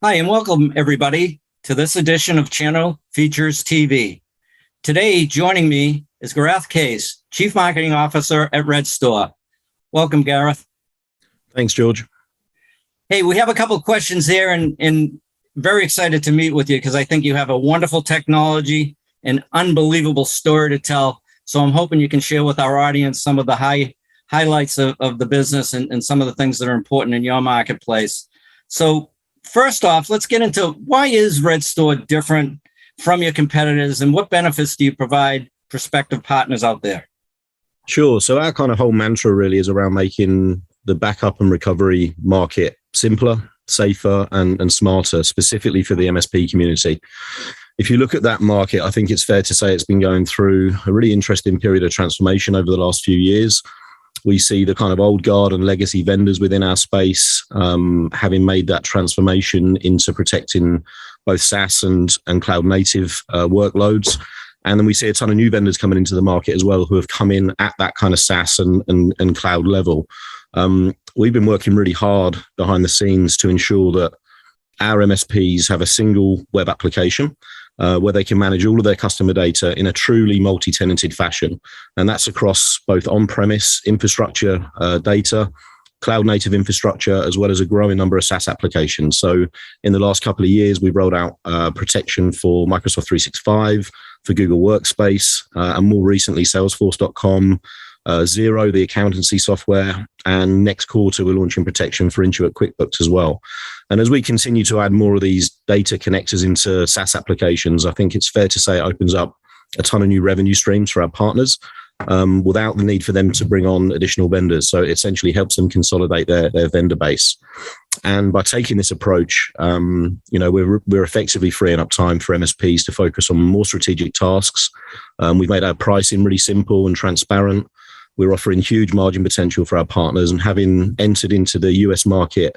Hi, and welcome everybody to this edition of Channel Features TV. Today, joining me is Gareth Case, Chief Marketing Officer at Redstar. Welcome, Gareth. Thanks, George. Hey, we have a couple of questions here, and very excited to meet with you because I think you have a wonderful technology and unbelievable story to tell. So I'm hoping you can share with our audience some of the highlights of the business and some of the things that are important in your marketplace. So first off, let's get into why is Redstar different from your competitors and what benefits do you provide prospective partners out there? Sure. So our kind of whole mantra really is around making the backup and recovery market simpler, safer, and smarter, specifically for the MSP community. If you look at that market, I think it's fair to say it's been going through a really interesting period of transformation over the last few years. We see the kind of old guard and legacy vendors within our space having made that transformation into protecting both SaaS and cloud native workloads. And then we see a ton of new vendors coming into the market as well who have come in at that kind of SaaS and cloud level. We've been working really hard behind the scenes to ensure that our MSPs have a single web application where they can manage all of their customer data in a truly multi-tenanted fashion. And that's across both on-premise infrastructure data, cloud-native infrastructure, as well as a growing number of SaaS applications. So in the last couple of years, we've rolled out protection for Microsoft 365, for Google Workspace, and more recently, Salesforce.com, Xero, the accountancy software, and next quarter we're launching protection for Intuit QuickBooks as well. And as we continue to add more of these data connectors into SaaS applications, I think it's fair to say it opens up a ton of new revenue streams for our partners without the need for them to bring on additional vendors. So it essentially helps them consolidate their vendor base. And by taking this approach, we're effectively freeing up time for MSPs to focus on more strategic tasks. We've made our pricing really simple and transparent. We're offering huge margin potential for our partners, and having entered into the US market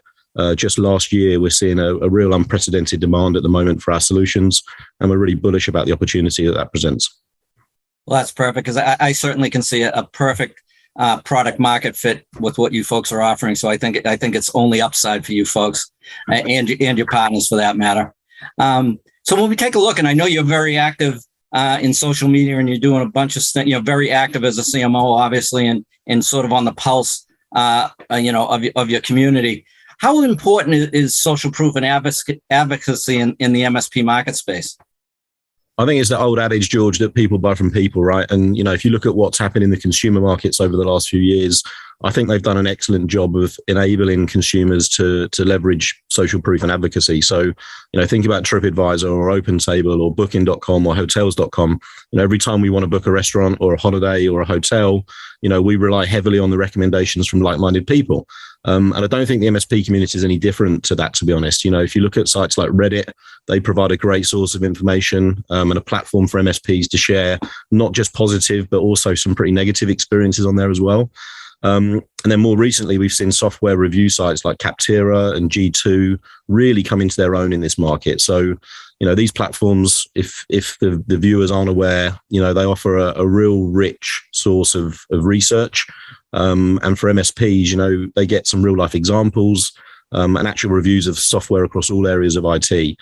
just last year, we're seeing a real unprecedented demand at the moment for our solutions, and we're really bullish about the opportunity that presents. Well, that's perfect because I certainly can see a perfect product market fit with what you folks are offering. So I think it's only upside for you folks and your partners for that matter. So when we take a look, and I know you're very active in social media, and you're doing a bunch of very active as a CMO, obviously, and sort of on the pulse, of your community. How important is social proof and advocacy in the MSP market space? I think it's the old adage, George, that people buy from people, right? And, if you look at what's happened in the consumer markets over the last few years, I think they've done an excellent job of enabling consumers to leverage social proof and advocacy. So, think about TripAdvisor or OpenTable or Booking.com or Hotels.com. Every time we want to book a restaurant or a holiday or a hotel, we rely heavily on the recommendations from like-minded people. And I don't think the MSP community is any different to that, to be honest. If you look at sites like Reddit, they provide a great source of information and a platform for MSPs to share not just positive, but also some pretty negative experiences on there as well. And then more recently, we've seen software review sites like Capterra and G2 really come into their own in this market. So, these platforms, if the viewers aren't aware, they offer a real rich source of research. And for MSPs, they get some real life examples and actual reviews of software across all areas of IT.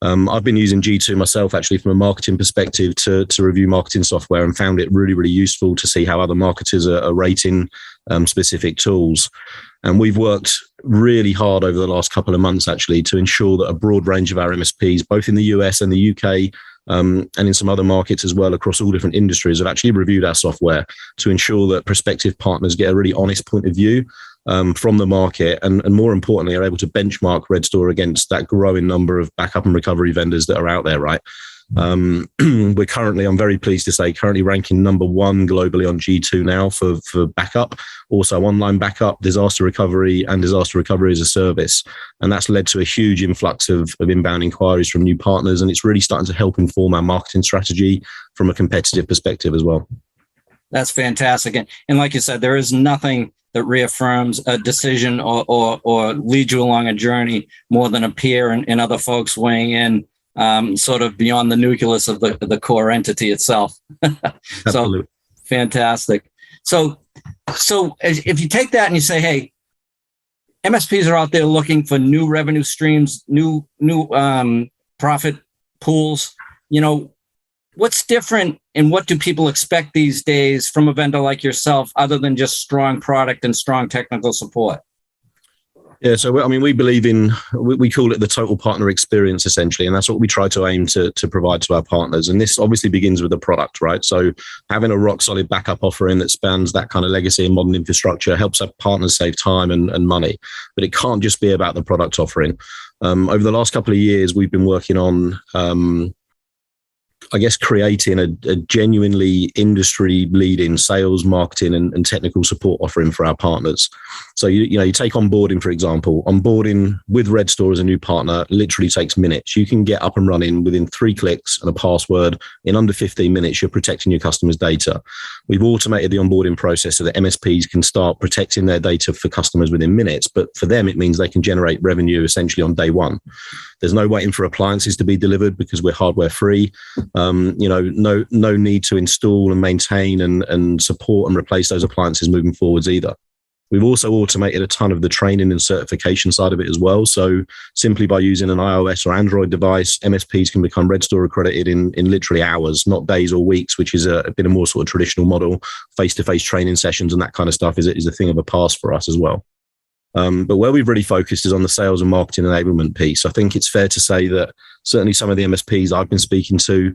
I've been using G2 myself, actually, from a marketing perspective to review marketing software, and found it really, really useful to see how other marketers are rating specific tools. And we've worked really hard over the last couple of months, actually, to ensure that a broad range of our MSPs, both in the US and the UK, and in some other markets as well, across all different industries, have actually reviewed our software to ensure that prospective partners get a really honest point of view from the market, and more importantly, are able to benchmark Redstar against that growing number of backup and recovery vendors that are out there, right? We're currently, I'm very pleased to say, ranking number 1 globally on G2 now for backup, also online backup, disaster recovery, and disaster recovery as a service. And that's led to a huge influx of inbound inquiries from new partners, and it's really starting to help inform our marketing strategy from a competitive perspective as well. That's fantastic. And like you said, there is nothing that reaffirms a decision or leads you along a journey more than a peer and other folks weighing in sort of beyond the nucleus of the core entity itself. So fantastic. So if you take that and you say, hey, MSPs are out there looking for new revenue streams, new profit pools. What's different and what do people expect these days from a vendor like yourself, other than just strong product and strong technical support? Yeah, so we believe we call it the total partner experience, essentially, and that's what we try to aim to provide to our partners. And this obviously begins with the product, right? So having a rock solid backup offering that spans that kind of legacy and modern infrastructure helps our partners save time and money. But it can't just be about the product offering. Over the last couple of years, we've been working on creating a genuinely industry-leading sales, marketing, and technical support offering for our partners. So you take onboarding, for example. Onboarding with Redstar as a new partner literally takes minutes. You can get up and running within 3 clicks and a password. In under 15 minutes, you're protecting your customers' data. We've automated the onboarding process so that MSPs can start protecting their data for customers within minutes. But for them, it means they can generate revenue essentially on day one. There's no waiting for appliances to be delivered because we're hardware free. No need to install and maintain and support and replace those appliances moving forwards either. We've also automated a ton of the training and certification side of it as well. So simply by using an iOS or Android device, MSPs can become Redstar accredited in literally hours, not days or weeks, which is a bit of more sort of traditional model. Face-to-face training sessions and that kind of stuff is a thing of a past for us as well. But where we've really focused is on the sales and marketing enablement piece. I think it's fair to say that certainly some of the MSPs I've been speaking to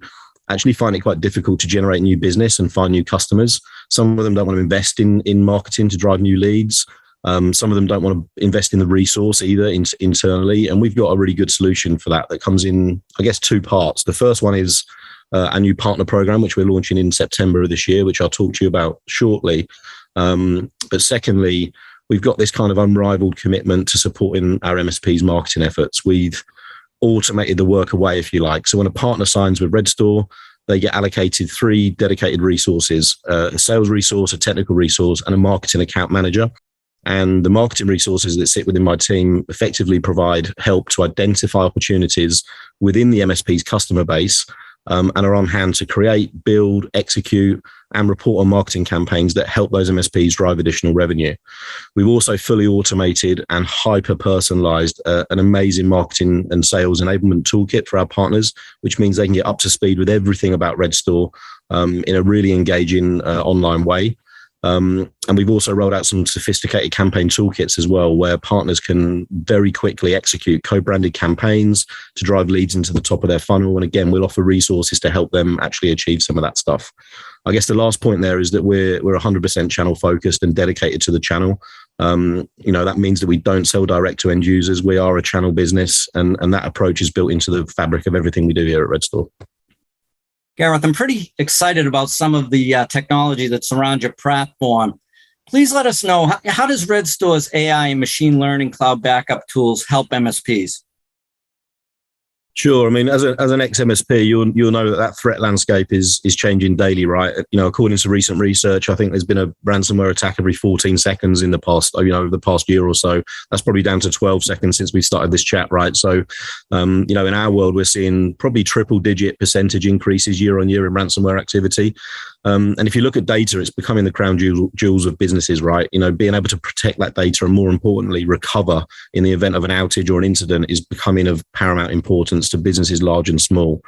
actually find it quite difficult to generate new business and find new customers. Some of them don't want to invest in marketing to drive new leads. Some of them don't want to invest in the resource either internally. And we've got a really good solution for that comes in, 2 parts. The first one is a new partner program, which we're launching in September of this year, which I'll talk to you about shortly. But secondly, we've got this kind of unrivaled commitment to supporting our MSP's marketing efforts. We've automated the work away, if you like. So when a partner signs with Redstar, they get allocated 3 dedicated resources, a sales resource, a technical resource, and a marketing account manager. And the marketing resources that sit within my team effectively provide help to identify opportunities within the MSP's customer base, and are on hand to create, build, execute, and report on marketing campaigns that help those MSPs drive additional revenue. We've also fully automated and hyper-personalized an amazing marketing and sales enablement toolkit for our partners, which means they can get up to speed with everything about Redstar in a really engaging online way. And we've also rolled out some sophisticated campaign toolkits as well, where partners can very quickly execute co-branded campaigns to drive leads into the top of their funnel. And again, we'll offer resources to help them actually achieve some of that stuff. I guess the last point there is that we're 100% channel focused and dedicated to the channel. That means that we don't sell direct to end users. We are a channel business, and that approach is built into the fabric of everything we do here at Redstar. Gareth, I'm pretty excited about some of the technology that surrounds your platform. Please let us know, how does Redstar's AI and machine learning cloud backup tools help MSPs? Sure. I mean, as an ex-MSP, you'll know that threat landscape is changing daily, right? According to recent research, I think there's been a ransomware attack every 14 seconds in the past, over the past year or so. That's probably down to 12 seconds since we started this chat, right? So, in our world, we're seeing probably triple-digit percentage increases year on year in ransomware activity. And if you look at data, it's becoming the crown jewels of businesses, right? Being able to protect that data and, more importantly, recover in the event of an outage or an incident is becoming of paramount importance to businesses large and small.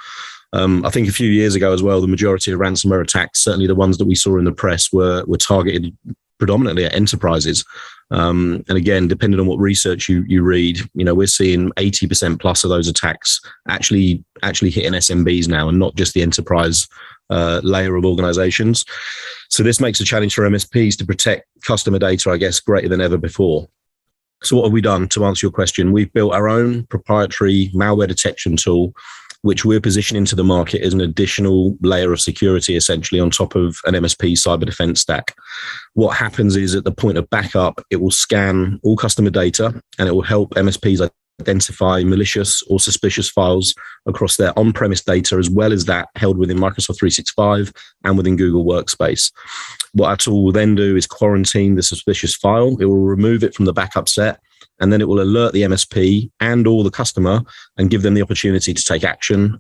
I think a few years ago as well, the majority of ransomware attacks, certainly the ones that we saw in the press, were targeted predominantly at enterprises. And again, depending on what research you read, we're seeing 80% plus of those attacks actually hitting SMBs now, and not just the enterprise layer of organizations. So this makes a challenge for MSPs to protect customer data, I guess, greater than ever before. So what have we done to answer your question? We've built our own proprietary malware detection tool, which we're positioning to the market as an additional layer of security, essentially on top of an MSP cyber defense stack. What happens is at the point of backup, it will scan all customer data, and it will help MSPs identify malicious or suspicious files across their on-premise data, as well as that held within Microsoft 365 and within Google Workspace. What our tool will then do is quarantine the suspicious file. It will remove it from the backup set and then it will alert the MSP and or the customer and give them the opportunity to take action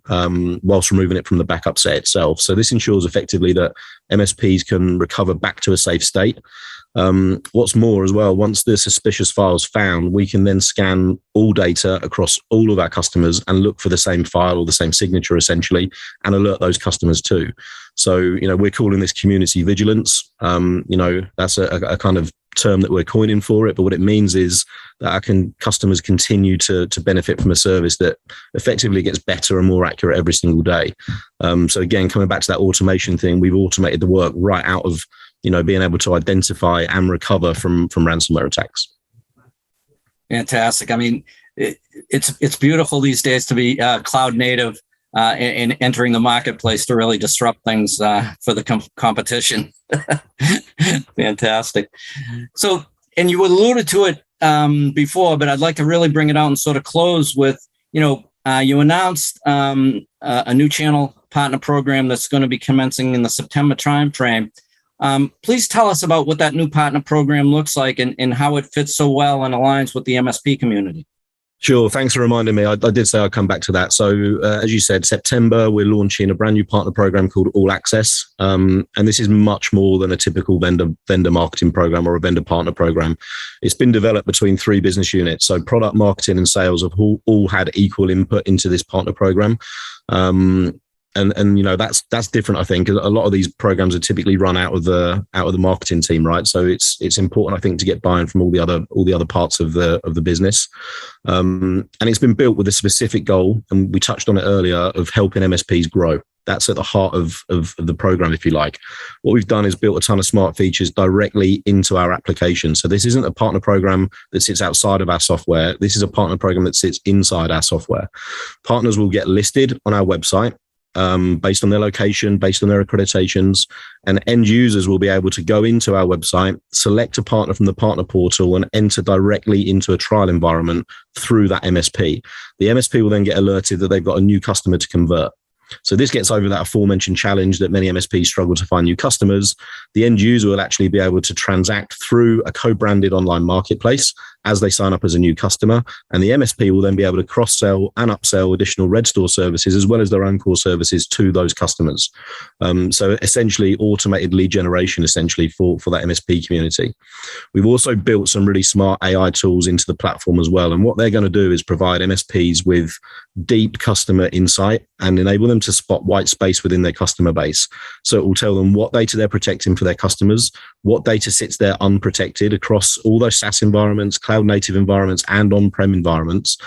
whilst removing it from the backup set itself. So this ensures effectively that MSPs can recover back to a safe state. What's more as well, once the suspicious file is found, we can then scan all data across all of our customers and look for the same file or the same signature essentially, and alert those customers too. So, we're calling this community vigilance. That's a kind of term that we're coining for it, but what it means is that our customers continue to benefit from a service that effectively gets better and more accurate every single day. So again, coming back to that automation thing, we've automated the work right out of being able to identify and recover from ransomware attacks. Fantastic. I mean, it's beautiful these days to be cloud native and entering the marketplace to really disrupt things for the competition. Fantastic. So, and you alluded to it before, but I'd like to really bring it out and sort of close with, you announced a new channel partner program that's going to be commencing in the September timeframe. Please tell us about what that new partner program looks like and how it fits so well and aligns with the MSP community. Sure. Thanks for reminding me. I did say I'd come back to that. So as you said, September, we're launching a brand new partner program called All Access. And this is much more than a typical vendor marketing program or a vendor partner program. It's been developed between 3 business units. So product marketing and sales have all had equal input into this partner program. And that's different. I think a lot of these programs are typically run out of the marketing team, right? So it's important, I think, to get buy-in from all the other parts of the business. And it's been built with a specific goal, and we touched on it earlier, of helping MSPs grow. That's at the heart of the program, if you like. What we've done is built a ton of smart features directly into our application. So this isn't a partner program that sits outside of our software. This is a partner program that sits inside our software. Partners will get listed on our website based on their location, based on their accreditations, and end users will be able to go into our website, select a partner from the partner portal, and enter directly into a trial environment through that MSP. The MSP will then get alerted that they've got a new customer to convert. So this gets over that aforementioned challenge that many MSPs struggle to find new customers. The end user will actually be able to transact through a co-branded online marketplace as they sign up as a new customer. And the MSP will then be able to cross-sell and upsell additional Redstar services as well as their own core services to those customers. So essentially automated lead generation essentially for that MSP community. We've also built some really smart AI tools into the platform as well. And what they're going to do is provide MSPs with deep customer insight and enable them to spot white space within their customer base. So it will tell them what data they're protecting for their customers, what data sits there unprotected across all those SaaS environments, cloud native environments, and on-prem environments,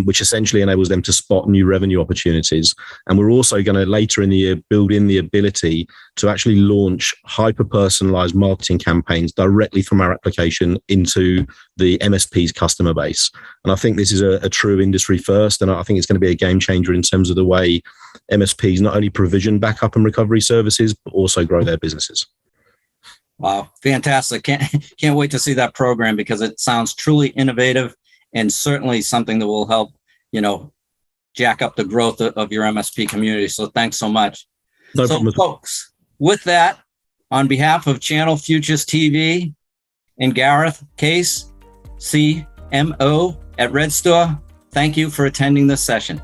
which essentially enables them to spot new revenue opportunities. And we're also going to later in the year build in the ability to actually launch hyper-personalized marketing campaigns directly from our application into the MSP's customer base. And I think this is a true industry first, and I think it's going to be a game changer in terms of the way MSPs not only provision backup and recovery services, but also grow their businesses. Wow, fantastic. Can't wait to see that program because it sounds truly innovative and certainly something that will help, jack up the growth of your MSP community. So thanks so much. No so problem. Folks, with that, on behalf of Channel Futures TV and Gareth Case, CMO at Redstar, thank you for attending this session.